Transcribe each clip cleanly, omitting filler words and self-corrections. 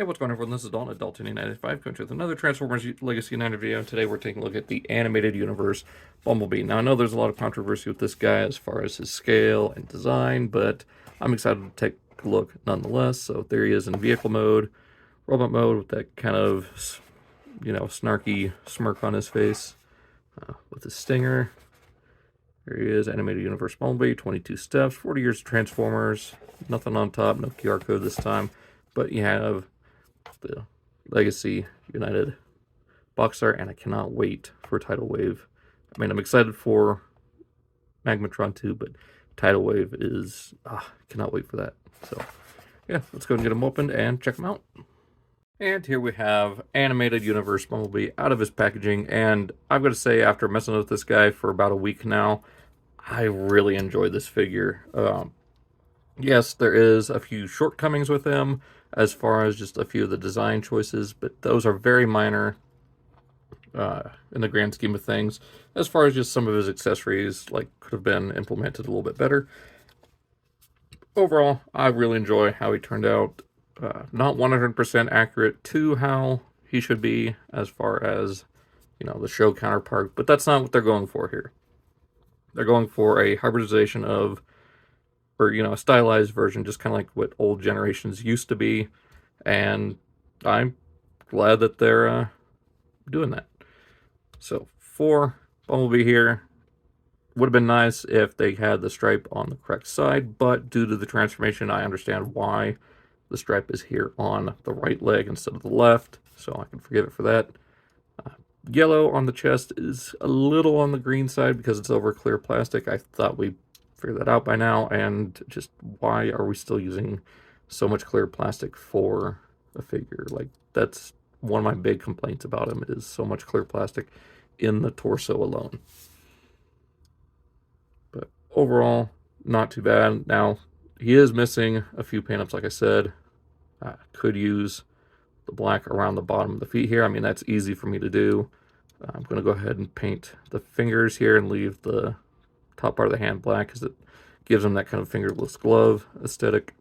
Hey, what's going on, everyone? This is Dalton at Dalton95, coming with another Transformers Legacy United video. Today we're taking a look at the animated universe Bumblebee. Now, I know there's a lot of controversy with this guy as far as his scale and design, but I'm excited to take a look nonetheless. So there he is in vehicle mode, robot mode, with that kind of, snarky smirk on his face, with his stinger. There he is, animated universe Bumblebee, 22 steps, 40 years of Transformers, nothing on top, no QR code this time, but you have the Legacy United box art, and I cannot wait for Tidal Wave. I mean, I'm excited for Magmatron 2, but Tidal Wave is, cannot wait for that. So, yeah, let's go and get them opened and check them out. And here we have animated universe Bumblebee out of his packaging, and I've got to say, after messing with this guy for about a week now, I really enjoy this figure. Yes, there is a few shortcomings with him as far as just a few of the design choices, but those are very minor in the grand scheme of things. As far as just some of his accessories, could have been implemented a little bit better. Overall, I really enjoy how he turned out. Not 100% accurate to how he should be as far as, the show counterpart, but that's not what they're going for here. They're going for a hybridization of, or, a stylized version, just kind of like what old generations used to be. And I'm glad that they're doing that. So for Bumblebee here, would have been nice if they had the stripe on the correct side, but due to the transformation, I understand why the stripe is here on the right leg instead of the left, so I can forgive it for that. Yellow on the chest is a little on the green side because it's over clear plastic. I thought we figured that out by now, and just why are we still using so much clear plastic for a figure? Like, that's one of my big complaints about him, is so much clear plastic in the torso alone. But overall, not too bad. Now, he is missing a few paint-ups, like I said. Could use the black around the bottom of the feet here. I mean, that's easy for me to do. I'm going to go ahead and paint the fingers here and leave the top part of the hand black because it gives them that kind of fingerless glove aesthetic.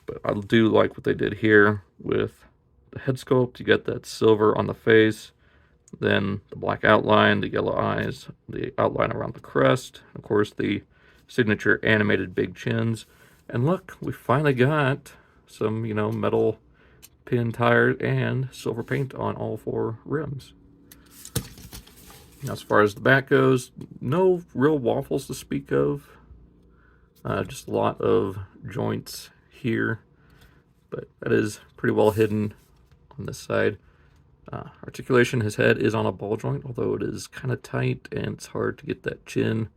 But I do like what they did here with the head sculpt. You get that silver on the face, then the black outline, the yellow eyes, the outline around the crest, of course the signature animated big chins. And look, we finally got some, metal pin tires and silver paint on all four rims. Now, as far as the back goes, no real waffles to speak of. Just a lot of joints here, but that is pretty well hidden on this side. Articulation, his head is on a ball joint, although it is kind of tight and it's hard to get that chin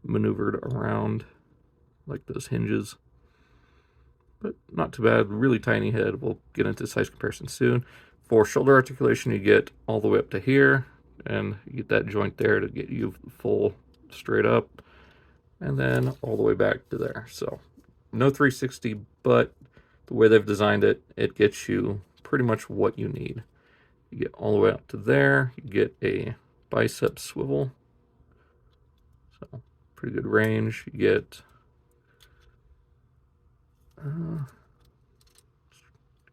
maneuvered around like those hinges. But not too bad. Really tiny head. We'll get into size comparison soon. For shoulder articulation, you get all the way up to here, and you get that joint there to get you full straight up, and then all the way back to there. So no 360, but the way they've designed it, it gets you pretty much what you need. You get all the way up to there. You get a bicep swivel, so pretty good range. You get you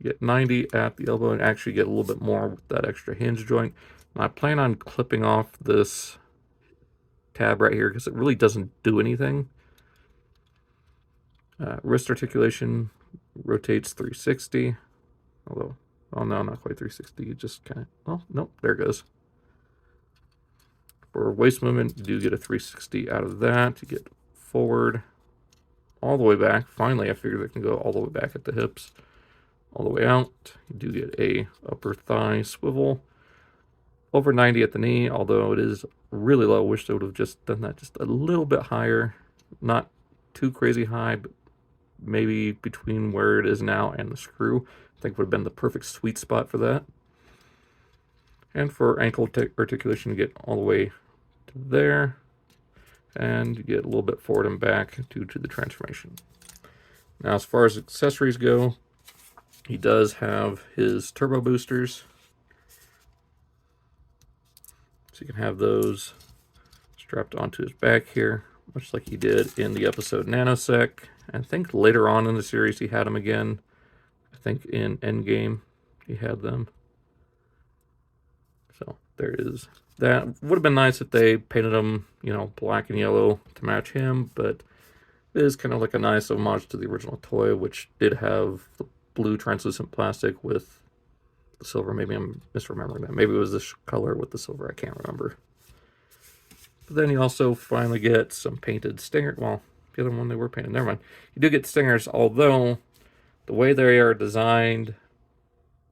get 90 at the elbow, and actually get a little bit more with that extra hinge joint. And I plan on clipping off this tab right here because it really doesn't do anything. Wrist articulation rotates 360, although, oh no, not quite 360. You just kind of, oh, nope, there it goes. For waist movement, you do get a 360 out of that. You get forward, all the way back. Finally, I figured it can go all the way back at the hips, all the way out. You do get a upper thigh swivel. Over 90 at the knee, although it is really low. I wish they would have just done that just a little bit higher. Not too crazy high, but maybe between where it is now and the screw. I think would have been the perfect sweet spot for that. And for ankle articulation, you get all the way to there. And you get a little bit forward and back due to the transformation. Now, as far as accessories go, he does have his turbo boosters. So you can have those strapped onto his back here, much like he did in the episode Nanosec. I think later on in the series he had them again. I think in Endgame he had them. So there is that. Would have been nice if they painted him, you know, black and yellow to match him, but it is kind of like a nice homage to the original toy, which did have the blue translucent plastic with the silver. Maybe I'm misremembering that. Maybe it was this color with the silver. I can't remember. But then you also finally get some painted stinger. Well, the other one they were painted. Never mind. You do get stingers, although the way they are designed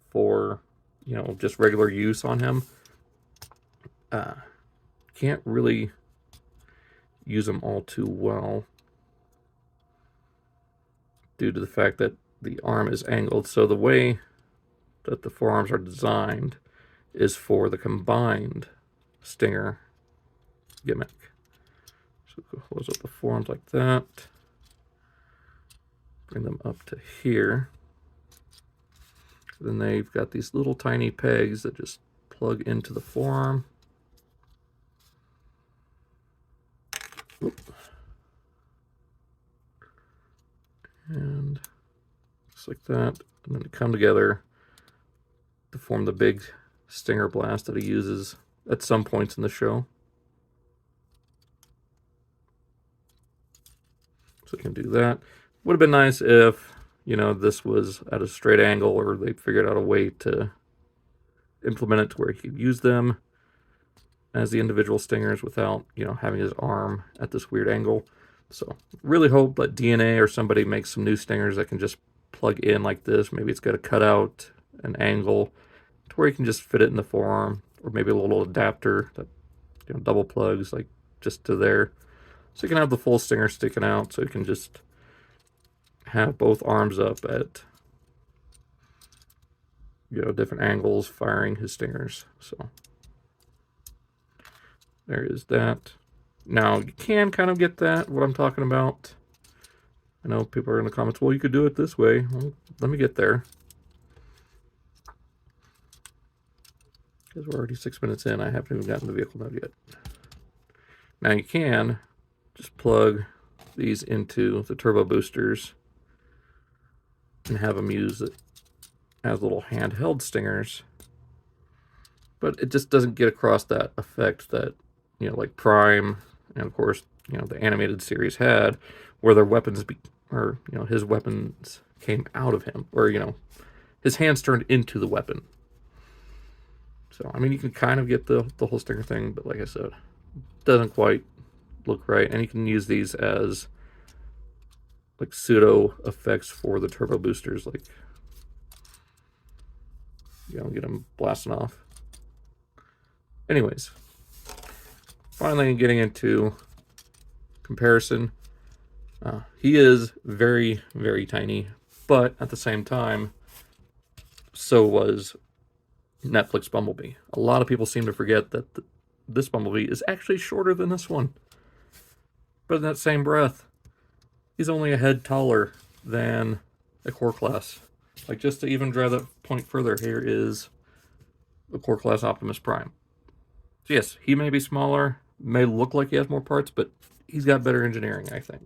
for, you know, just regular use on him, can't really use them all too well due to the fact that the arm is angled. So the way that the forearms are designed is for the combined stinger gimmick. So close up the forearms like that. Bring them up to here. Then they've got these little tiny pegs that just plug into the forearm. Oop. And just like that. And then they come together to form the big stinger blast that he uses at some points in the show. So you can do that. Would have been nice if, you know, this was at a straight angle, or they figured out a way to implement it to where he could use them as the individual stingers without, you know, having his arm at this weird angle. So really hope that DNA or somebody makes some new stingers that can just plug in like this. Maybe it's got a cutout, an angle, to where you can just fit it in the forearm, or maybe a little adapter that, you know, double plugs like just to there. So you can have the full stinger sticking out, so you can just have both arms up at, you know, different angles firing his stingers. So there is that. Now you can kind of get that, what I'm talking about. I know people are in the comments, well, you could do it this way. Well, let me get there, because we're already 6 minutes in. I haven't even gotten the vehicle mode yet. Now you can just plug these into the turbo boosters and have them use it as little handheld stingers, but it just doesn't get across that effect that, you know, like Prime and of course, you know, the animated series had, where their weapons or, you know, his weapons came out of him, or, you know, his hands turned into the weapon. So I mean, you can kind of get the whole stinger thing, but like I said, it doesn't quite look right. And you can use these as like pseudo effects for the turbo boosters, like, you know, get them blasting off. Anyways, finally getting into comparison. He is very, very tiny, but at the same time, so was Netflix Bumblebee. A lot of people seem to forget that this Bumblebee is actually shorter than this one. But in that same breath, he's only a head taller than a core class. Like, just to even drive that point further, here is the core class Optimus Prime. So yes, he may be smaller, may look like he has more parts, but he's got better engineering, I think.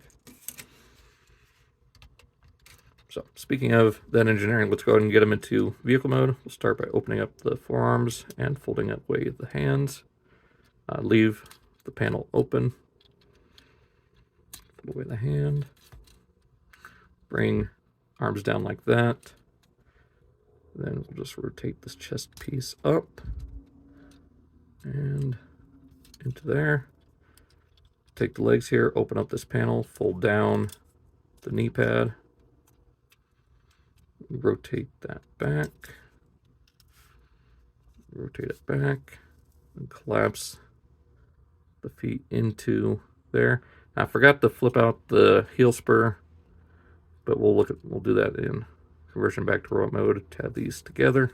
So speaking of that engineering, let's go ahead and get him into vehicle mode. We'll start by opening up the forearms and folding away the hands. Leave the panel open. Fold away the hand. Bring arms down like that. Then we'll just rotate this chest piece up and into there. Take the legs here, open up this panel, fold down the knee pad, rotate that back, rotate it back, and collapse the feet into there. Now, I forgot to flip out the heel spur, but we'll do that in conversion back to robot mode to have these together.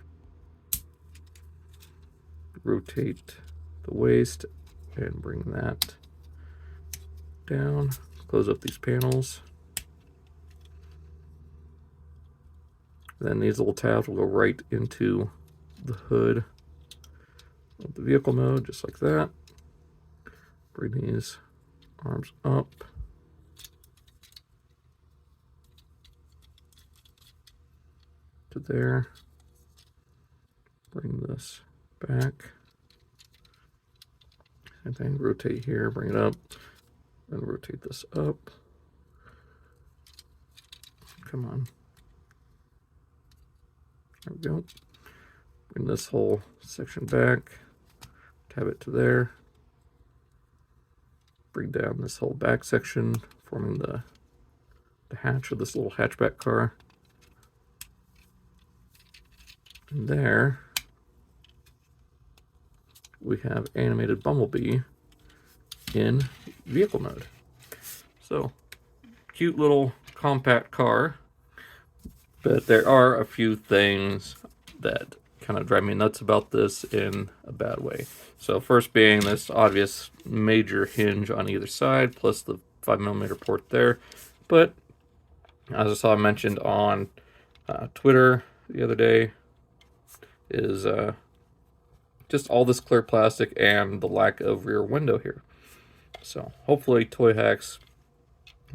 Rotate the waist and bring that down. Close up these panels. Then these little tabs will go right into the hood of the vehicle mode, just like that. Bring these arms up. to there. Bring this back. Same thing, rotate here, bring it up, and rotate this up. Come on. There we go. Bring this whole section back, tab it to there. Bring down this whole back section, forming the hatch of this little hatchback car. And there we have animated Bumblebee in vehicle mode. So, cute little compact car, but there are a few things that kind of drive me nuts about this in a bad way. So first being this obvious major hinge on either side, plus the 5mm port there. But as I saw mentioned on Twitter the other day, is just all this clear plastic and the lack of rear window here. So hopefully Toy Hacks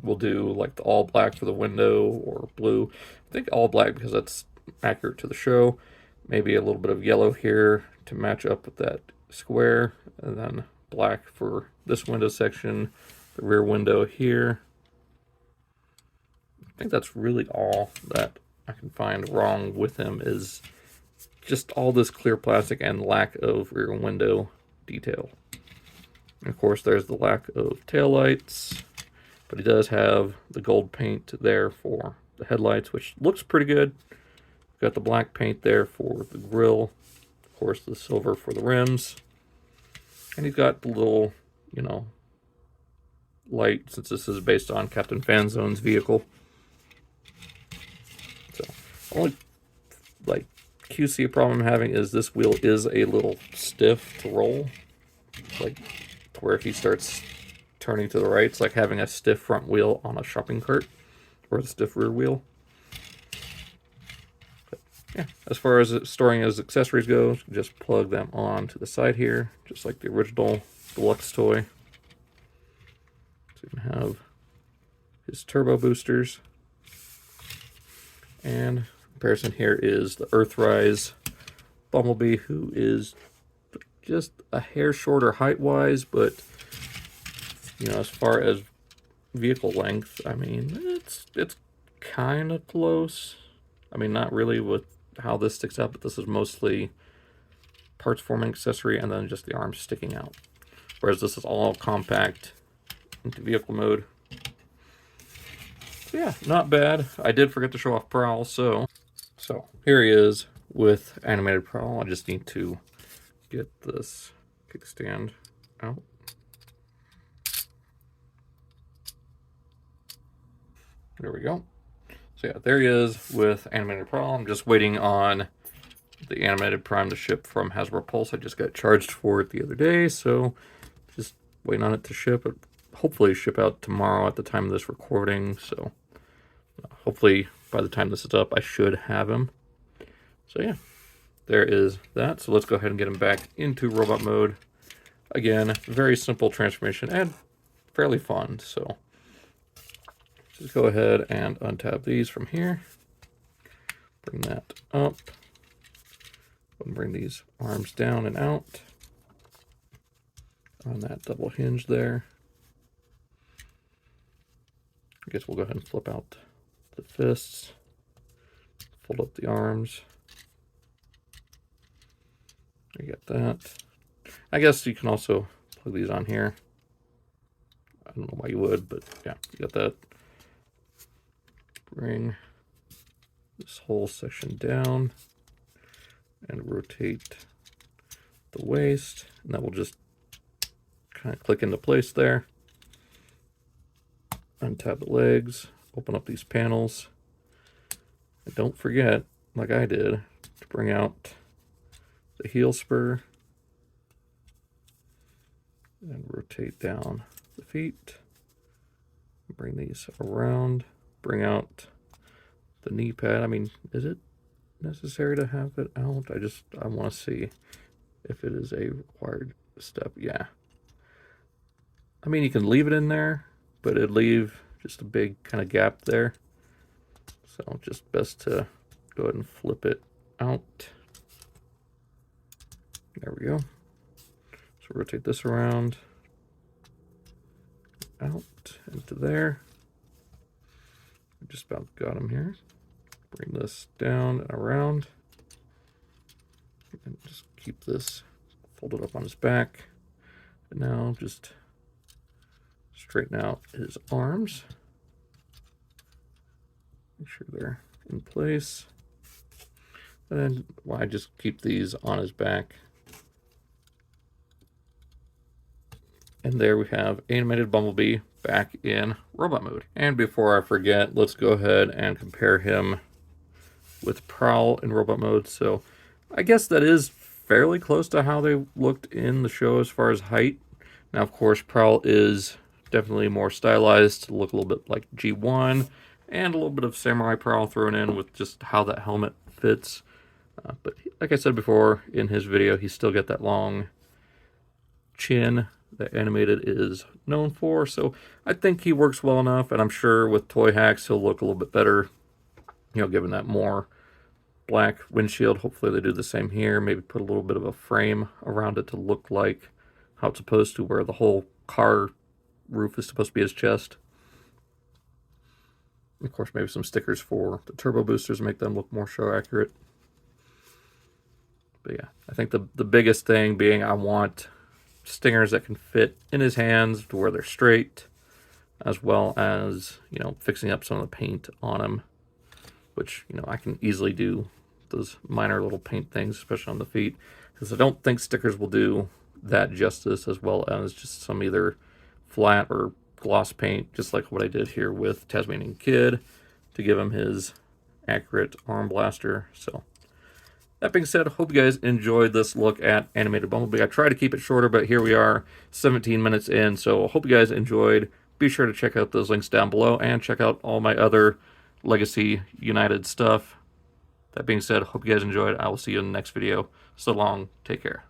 will do like the all black for the window, or blue. I think all black because that's accurate to the show. Maybe a little bit of yellow here to match up with that square, and then black for this window section, the rear window here. I think that's really all that I can find wrong with him, is just all this clear plastic and lack of rear window detail. And of course there's the lack of taillights, but he does have the gold paint there for the headlights, which looks pretty good. Got the black paint there for the grille, of course the silver for the rims, and he's got the little, you know, light, since this is based on Captain Fanzone's vehicle. So only like QC problem I'm having is this wheel is a little stiff to roll, like to where if he starts turning to the right, it's like having a stiff front wheel on a shopping cart, or a stiff rear wheel. Yeah, as far as storing his accessories go, just plug them on to the side here, just like the original deluxe toy. So you can have his turbo boosters. And comparison here is the Earthrise Bumblebee, who is just a hair shorter height-wise, but you know, as far as vehicle length, I mean, it's kind of close. I mean, not really with how this sticks out, but this is mostly parts forming accessory and then just the arms sticking out, whereas this is all compact into vehicle mode. So yeah, not bad. I did forget to show off Prowl, so here he is with animated Prowl. I just need to get this kickstand out. There we go. So yeah, there he is with animated Prowl. I'm just waiting on the animated Prime to ship from Hasbro Pulse. I just got charged for it the other day, so just waiting on it to ship. It hopefully ship out tomorrow at the time of this recording, so hopefully by the time this is up, I should have him. So yeah, there is that. So let's go ahead and get him back into robot mode. Again, very simple transformation and fairly fun, so just go ahead and untab these from here. Bring that up. And bring these arms down and out on that double hinge there. I guess we'll go ahead and flip out the fists. Fold up the arms. You got that. I guess you can also plug these on here. I don't know why you would, but yeah, you got that. Bring this whole section down and rotate the waist, and that will just kind of click into place there. Untab the legs, open up these panels, and don't forget, like I did, to bring out the heel spur and rotate down the feet. Bring these around. Bring out the knee pad. I mean, is it necessary to have it out? I want to see if it is a required step. Yeah. I mean, you can leave it in there, but it'd leave just a big kind of gap there. So just best to go ahead and flip it out. There we go. So rotate this around, out, into there. We just about got him here. Bring this down and around. And just keep this folded up on his back. And now just straighten out his arms. Make sure they're in place. And then I just keep these on his back. And there we have animated Bumblebee back in robot mode. And before I forget, let's go ahead and compare him with Prowl in robot mode. So I guess that is fairly close to how they looked in the show as far as height. Now, of course, Prowl is definitely more stylized to look a little bit like G1, and a little bit of Samurai Prowl thrown in with just how that helmet fits. But like I said before in his video, he's still got that long chin that animated is known for. So I think he works well enough, and I'm sure with toy hacks he'll look a little bit better, you know, given that more black windshield. Hopefully they do the same here. Maybe put a little bit of a frame around it to look like how it's supposed to, where the whole car roof is supposed to be his chest. Of course, maybe some stickers for the turbo boosters make them look more show accurate. But yeah, I think the biggest thing being I want stingers that can fit in his hands to where they're straight, as well as, you know, fixing up some of the paint on him, which, you know, I can easily do those minor little paint things, especially on the feet, because I don't think stickers will do that justice, as well as just some either flat or gloss paint, just like what I did here with Tasmanian Kid to give him his accurate arm blaster. So that being said, hope you guys enjoyed this look at animated Bumblebee. I try to keep it shorter, but here we are 17 minutes in, so hope you guys enjoyed. Be sure to check out those links down below and check out all my other Legacy United stuff. That being said, hope you guys enjoyed. I will see you in the next video. So long. Take care.